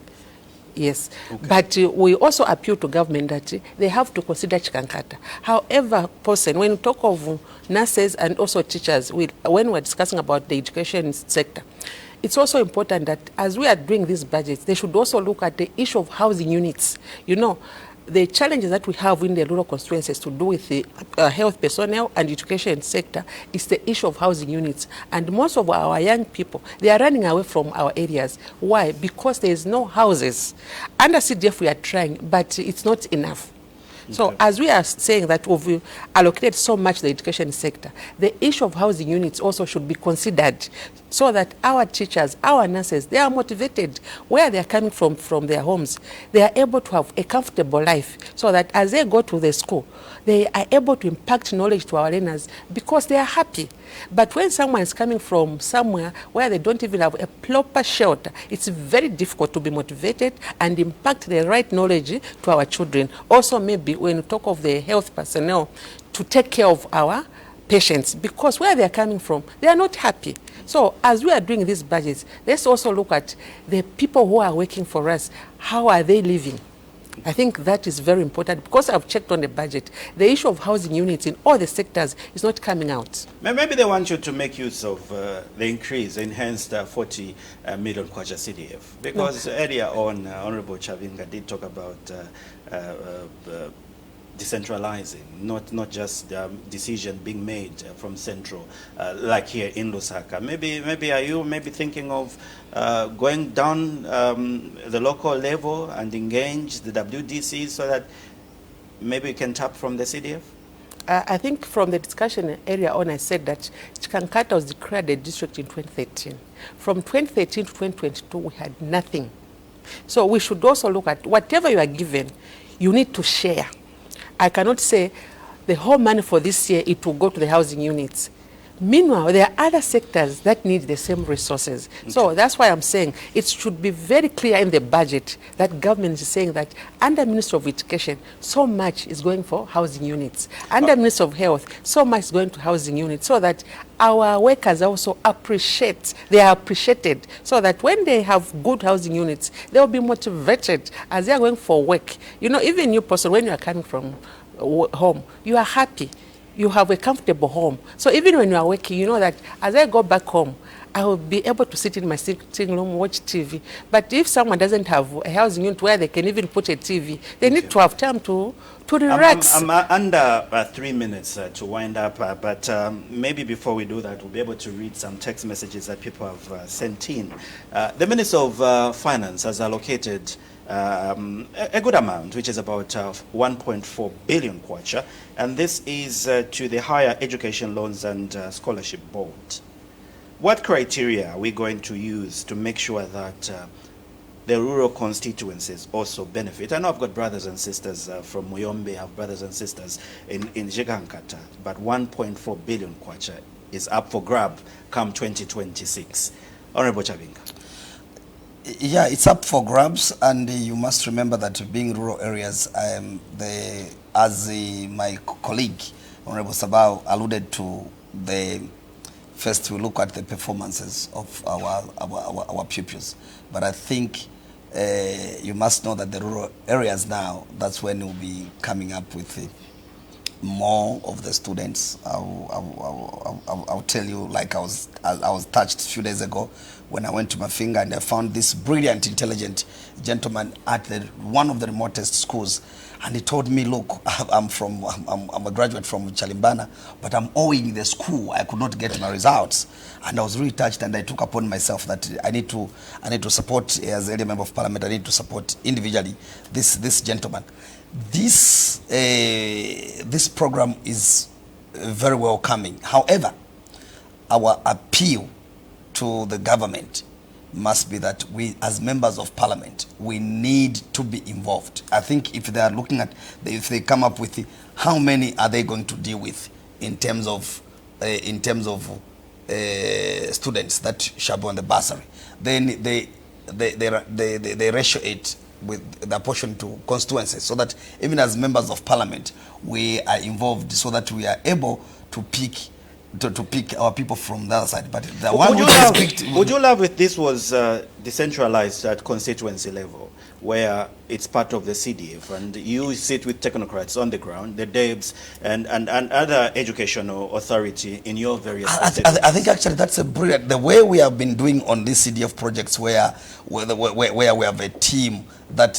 Yes, okay. But we also appeal to government that they have to consider Chikankata. However, when we talk of nurses and also teachers, when we're discussing about the education sector, it's also important that as we are doing these budgets, they should also look at the issue of housing units. You know, the challenges that we have in the rural constituencies to do with the health personnel and education sector is the issue of housing units. And most of our young people, they are running away from our areas. Why? Because there is no houses. Under CDF we are trying, but it's not enough. Okay. So as we are saying that we've allocated so much to the education sector, the issue of housing units also should be considered so that our teachers, our nurses, they are motivated where they are coming from their homes. They are able to have a comfortable life so that as they go to the school, they are able to impact knowledge to our learners because they are happy. But when someone is coming from somewhere where they don't even have a proper shelter, it's very difficult to be motivated and impact the right knowledge to our children. Also, maybe when you talk of the health personnel, to take care of our patients, because where they are coming from, they are not happy. So as we are doing these budgets, let's also look at the people who are working for us. How are they living? I think that is very important, because I've checked on the budget. The issue of housing units in all the sectors is not coming out. Maybe they want you to make use of the increase, enhanced 40 million kwacha CDF, because earlier on, Honorable Chabinga did talk about decentralizing, not just decision being made from central, like here in Lusaka. Maybe are you thinking of going down the local level and engage the WDCs so that maybe you can tap from the CDF? I think from the discussion area on, I said that Chikankata was declared a district in 2013. From 2013 to 2022, we had nothing. So we should also look at whatever you are given, you need to share. I cannot say the whole money for this year, it will go to the housing units. Meanwhile, there are other sectors that need the same resources. Okay. So that's why I'm saying it should be very clear in the budget that government is saying that under Ministry of Education, so much is going for housing units. Under Ministry of Health, so much is going to housing units, so that our workers also they are appreciated, so that when they have good housing units, they will be motivated as they are going for work. You know, even you person, when you are coming from home, you are happy. You have a comfortable home. So even when you are working, you know that as I go back home, I will be able to sit in my sitting room, watch TV. But if someone doesn't have a housing unit where they can even put a TV, they need to have time to relax. I'm under 3 minutes to wind up, but maybe before we do that, we'll be able to read some text messages that people have sent in. The Minister of Finance has allocated a good amount, which is about 1.4 billion kwacha, and this is to the Higher Education Loans and Scholarship Board. What criteria are we going to use to make sure that the rural constituencies also benefit? I know I've got brothers and sisters from Muyombe, I have brothers and sisters in Chikankata, but 1.4 billion kwacha is up for grab come 2026. Honorable Chabinga. Yeah, it's up for grabs, and you must remember that being rural areas, my colleague, Honorable Sabao, alluded to, first we look at the performances of our pupils. But I think you must know that the rural areas now, that's when we'll be coming up with more of the students. I'll tell you, like I was touched a few days ago when I went to Mafinga and I found this brilliant, intelligent gentleman at one of the remotest schools, and he told me, look, I'm a graduate from Chalimbana, but I'm owing the school. I could not get my results, and I was really touched, and I took upon myself that I need to support, as a member of parliament, I need to support individually this gentleman. This program is very welcoming. However, our appeal to the government must be that we, as members of parliament, we need to be involved. I think if they are looking at, if they come up with how many are they going to deal with in terms of students that shall be on the bursary, then they ratio it with the portion to constituencies, so that even as members of parliament we are involved, so that we are able to pick our people from the other side. But the one would you love if this was decentralized at constituency level, where it's part of the CDF and you sit with technocrats on the ground, the DEBs and other educational authority in your various I think actually that's a brilliant, the way we have been doing on these CDF projects, where we have a team that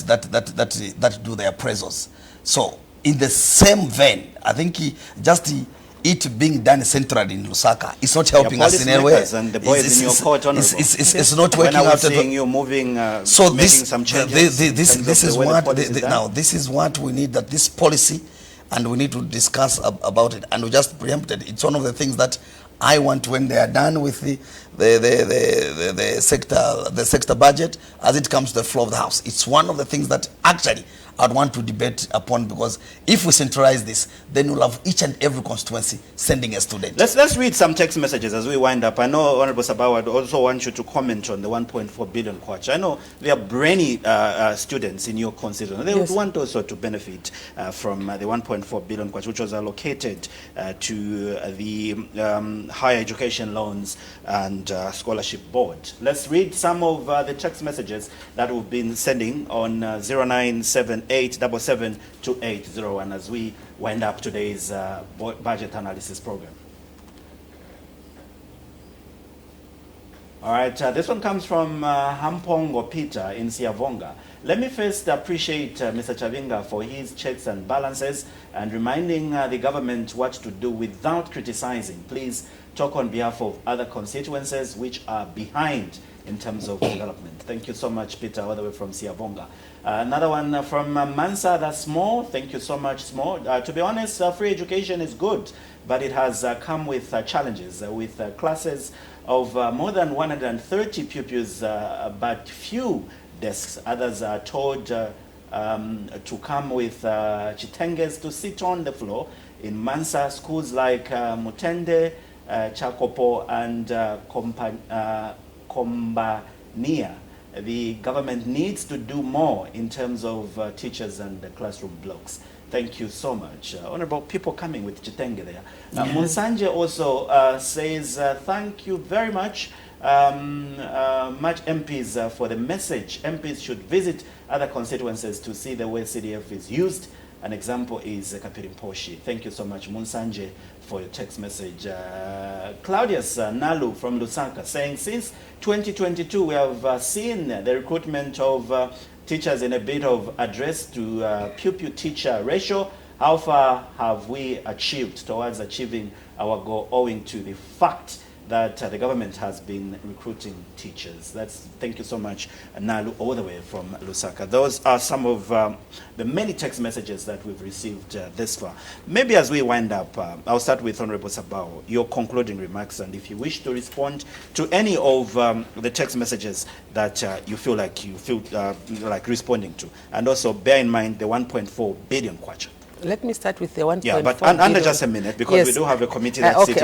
do their appraisals. So in the same vein, I think it being done centrally in Lusaka, it's not helping us in any way. And the boys in your court, it's not working out. Seeing you moving, so making some changes. This is what we need. That this policy, and we need to discuss about it. And we just preempted. It's one of the things that I want when they are done with the sector budget, as it comes to the floor of the House. It's one of the things that actually I'd want to debate upon, because if we centralize this, then we'll have each and every constituency sending a student. Let's read some text messages as we wind up. I know Honorable Sabawa would also want you to comment on the 1.4 billion kwacha. I know there are brainy students in your constituency. They would want also to benefit from the 1.4 billion kwacha, which was allocated to the Higher Education Loans and Scholarship Board. Let's read some of the text messages that we've been sending on 0978772801 as we wind up today's budget analysis program. All right, this one comes from Hampongo Peter in Siavonga. Let me first appreciate Mr. Chabinga for his checks and balances and reminding the government what to do without criticizing. Please talk on behalf of other constituencies which are behind in terms of development. Thank you so much, Peter, all the way from Siavonga. Another one from Mansa, that's Small. Thank you so much, Small. To be honest, free education is good, but it has come with challenges, with classes of more than 130 pupils, but few desks. Others are told to come with chitenges to sit on the floor. In Mansa, schools like Mutende, Chakopo, and Kombania, the government needs to do more in terms of teachers and classroom blocks. Thank you so much. Honorable, people coming with chitenge there. Munsanje also says, thank you very much, much MPs for the message. MPs should visit other constituencies to see the way CDF is used. An example is Kapirimposhi. Thank you so much, Munsanje, for your text message. Claudius Nalu from Lusaka saying, since 2022, we have seen the recruitment of teachers in a bit of address to pupil-teacher ratio. How far have we achieved towards achieving our goal owing to the fact that the government has been recruiting teachers? Thank you so much, Nalu, all the way from Lusaka. Those are some of the many text messages that we've received this far. Maybe as we wind up, I'll start with Honorable Sabao, your concluding remarks, and if you wish to respond to any of the text messages that you feel like responding to, and also bear in mind the 1.4 billion kwacha. Let me start with the 1.4 Yeah, but under just a minute, because we do have a committee that's sitting.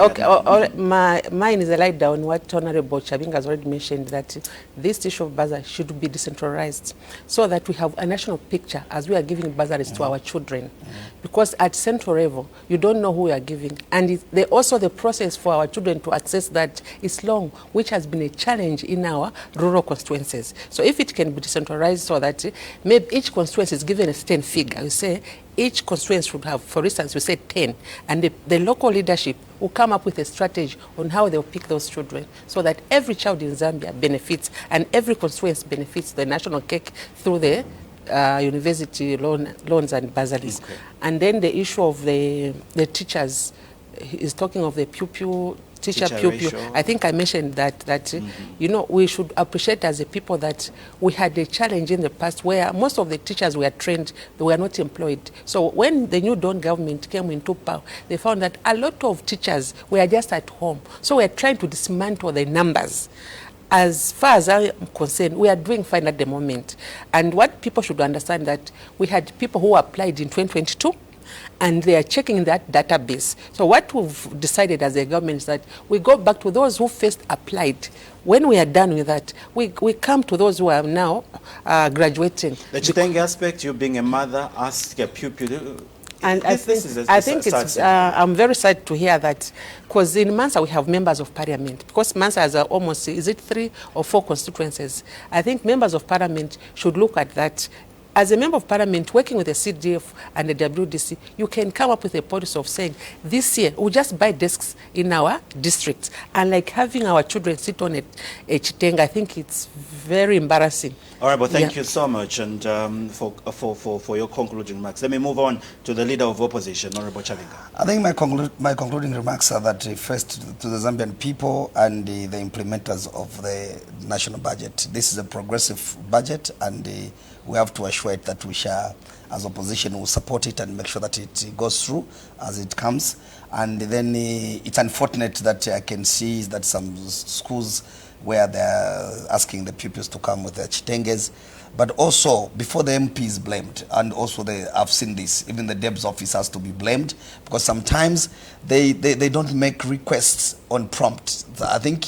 Mine is a light down what Honorable Chabinga has already mentioned, that this issue of bursary should be decentralized so that we have a national picture as we are giving bursaries to our children. Because at central level, you don't know who we are giving. And also the process for our children to access that is long, which has been a challenge in our rural constituencies. So if it can be decentralized so that maybe each constituency is given a certain figure, you say, each constituency should have, for instance, we say 10, and the local leadership will come up with a strategy on how they'll pick those children so that every child in Zambia benefits and every constituency benefits the national cake through the university loans and bursaries. Okay. And then the issue of the teachers is talking of the teacher pupil. I think I mentioned that you know, we should appreciate as a people that we had a challenge in the past where most of the teachers were trained, they were not employed. So when the new Dawn government came into power, they found that a lot of teachers were just at home. So we're trying to dismantle the numbers. As far as I'm concerned, we are doing fine at the moment. And what people should understand that we had people who applied in 2022, and they are checking that database. So what we've decided as a government is that we go back to those who first applied. When we are done with that, we come to those who are now graduating. The chitenge aspect, you being a mother, ask a pupil. And I think it's, I'm very sad to hear that, because in Mansa we have members of parliament, because Mansa has almost, is it 3 or 4 constituencies? I think members of parliament should look at that. As a member of parliament working with the CDF and the WDC, you can come up with a policy of saying, this year, we'll just buy desks in our districts. And like having our children sit on a chitenge, I think it's very embarrassing. All right, but thank you so much and for your concluding remarks. Let me move on to the Leader of Opposition, Honorable Chabinga. I think my concluding remarks are that first to the Zambian people and the implementers of the national budget. This is a progressive budget, and we have to assure it that we shall, as opposition, will support it and make sure that it goes through as it comes. And then it's unfortunate that I can see that some schools where they're asking the pupils to come with their chitenges, but also before the MP is blamed, and also I've seen this, even the DEB's office has to be blamed, because sometimes they don't make requests on prompt. I think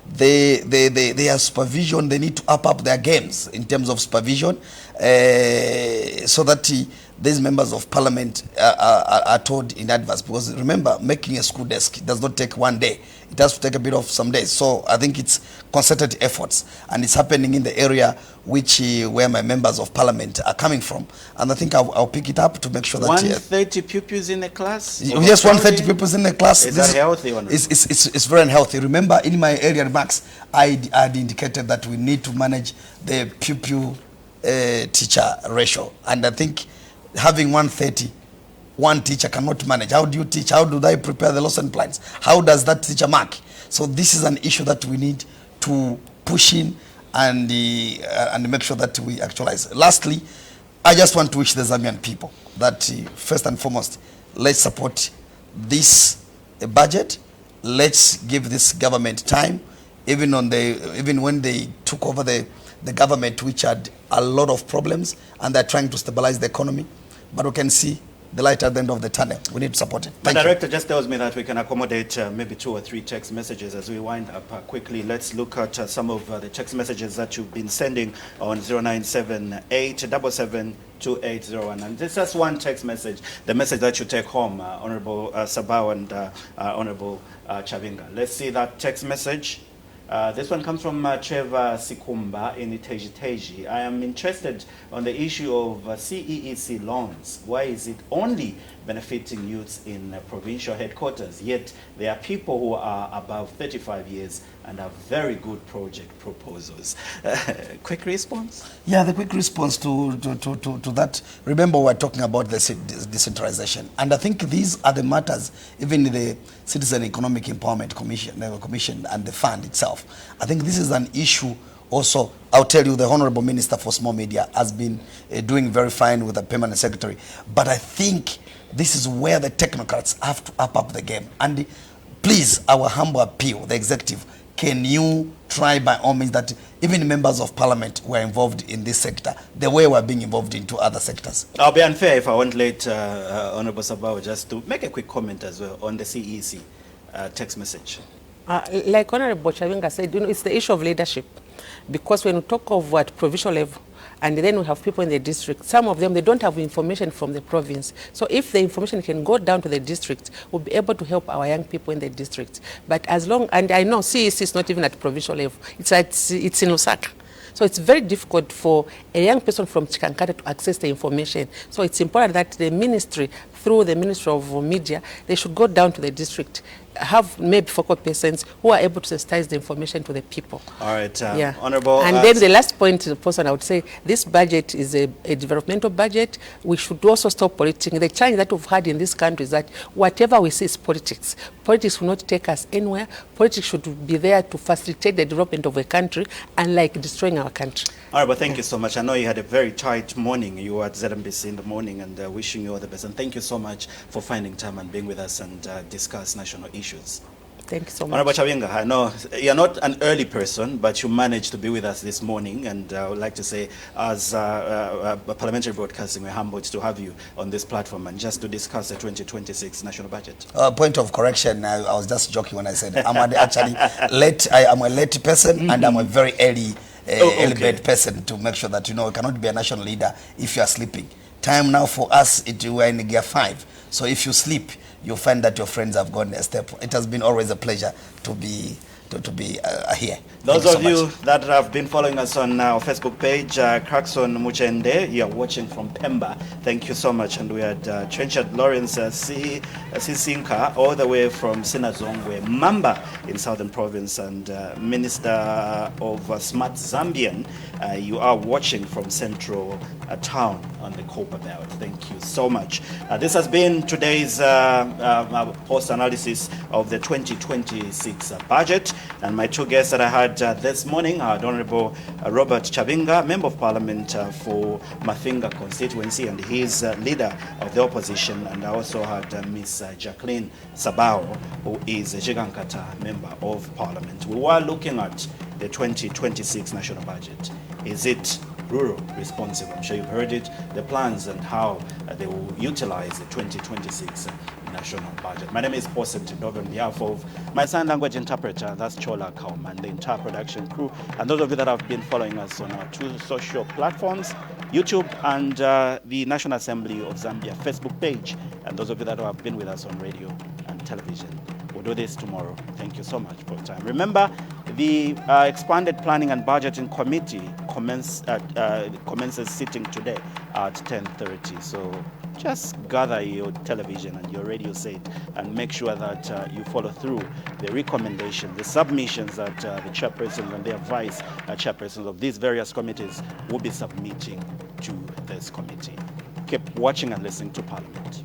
their supervision, they need to up their games in terms of supervision, so that these members of parliament are told in advance. Because remember, making a school desk does not take one day. It has to take a bit of some days. So I think it's concerted efforts, and it's happening in the area where my members of parliament are coming from. And I think I'll pick it up to make sure that 130 pupils in a class. Yes, 130 pupils in a class. Is that healthy or not? It's very unhealthy. Remember, in my area remarks, I had indicated that we need to manage the pupil teacher ratio, and I think having 130, one teacher cannot manage. How do you teach? How do they prepare the lesson plans? How does that teacher mark? So this is an issue that we need to push in and make sure that we actualize. Lastly, I just want to wish the Zambian people that first and foremost, let's support this budget. Let's give this government time, even when they took over the government, which had a lot of problems, and they're trying to stabilize the economy. But we can see the light at the end of the tunnel. We need to support it. The director just tells me that we can accommodate maybe 2 or 3 text messages as we wind up quickly. Let's look at some of the text messages that you've been sending on 0978772801. And this is one text message, the message that you take home, Honorable Sabao and Honorable Chabinga. Let's see that text message. This one comes from Trevor Sikumba in Teji. I am interested on the issue of CEEC loans. Why is it only benefiting youths in provincial headquarters, yet there are people who are above 35 years and have very good project proposals? Quick response? Yeah, the quick response to that. Remember, we're talking about the decentralization, and I think these are the matters. Even the Citizen Economic Empowerment Commission and the fund itself, I think this is an issue. Also, I'll tell you, the Honorable Minister for Small Media has been doing very fine with the Permanent Secretary, but I think this is where the technocrats have to up the game. And please, our humble appeal, the executive, can you try by all means that even members of parliament were involved in this sector the way we're being involved into other sectors? I'll be unfair if I won't let Honorable Sabao just to make a quick comment as well on the CEC text message. Like Honorable Chabinga said, it's the issue of leadership. Because when we talk of what provincial level, and then we have people in the district, some of them, they don't have information from the province. So if the information can go down to the district, we'll be able to help our young people in the district. But as long, and I know CEC is not even at provincial level, it's in Lusaka. So it's very difficult for a young person from Chikankata to access the information. So it's important that the ministry, through the Ministry of Media, they should go down to the district, have maybe focal persons who are able to sensitize the information to the people. All right, yeah. Honorable. And then the last point, person, I would say, this budget is a developmental budget. We should also stop politicking. The challenge that we've had in this country is that whatever we see is politics. Politics will not take us anywhere. Politics should be there to facilitate the development of a country, unlike destroying our country. All right, well, thank you so much. I know you had a very tight morning. You were at ZMBC in the morning, and wishing you all the best. And thank you so much for finding time and being with us and discuss national issues. Thank you so much. Honorable Chabinga, I know you're not an early person, but you managed to be with us this morning, and I would like to say, as parliamentary broadcasting, we're humbled to have you on this platform and just to discuss the 2026 national budget. Point of correction, I was just joking when I said I'm actually late. I am a late person, and I'm a very early bed person, to make sure that, you cannot be a national leader if you are sleeping. Time now for us, we're in gear 5. So if you sleep, you'll find that your friends have gone a step. It has been always a pleasure to be here. Those of you that have been following us on our Facebook page, Crackson Muchende, you are watching from Pemba. Thank you so much. And we had Trenchard Lawrence Sisinka, all the way from Sinazongwe, Mamba in Southern Province, and Minister of Smart Zambian. You are watching from Central Town on the Copper Belt. Thank you so much. This has been today's post-analysis of the 2026 budget. And my two guests that I had this morning are Honorable Robert Chabinga, Member of Parliament for Mafinga constituency, and he's leader of the opposition. And I also had Ms. Jacqueline Sabao, who is a Jigankata Member of Parliament. We were looking at the 2026 national budget. Is it rural responsive? I'm sure you've heard it, the plans and how they will utilize the 2026 national budget. My name is Posset Dove on behalf of my sign language interpreter, that's Chola Kaum, and the entire production crew, and those of you that have been following us on our two social platforms, YouTube and the National Assembly of Zambia Facebook page, and those of you that have been with us on radio and television. We'll do this tomorrow. Thank you so much for your time. Remember, the expanded planning and budgeting committee commences sitting today at 10:30. So just gather your television and your radio set and make sure that you follow through the recommendations, the submissions that the chairpersons and their vice chairpersons of these various committees will be submitting to this committee. Keep watching and listening to Parliament.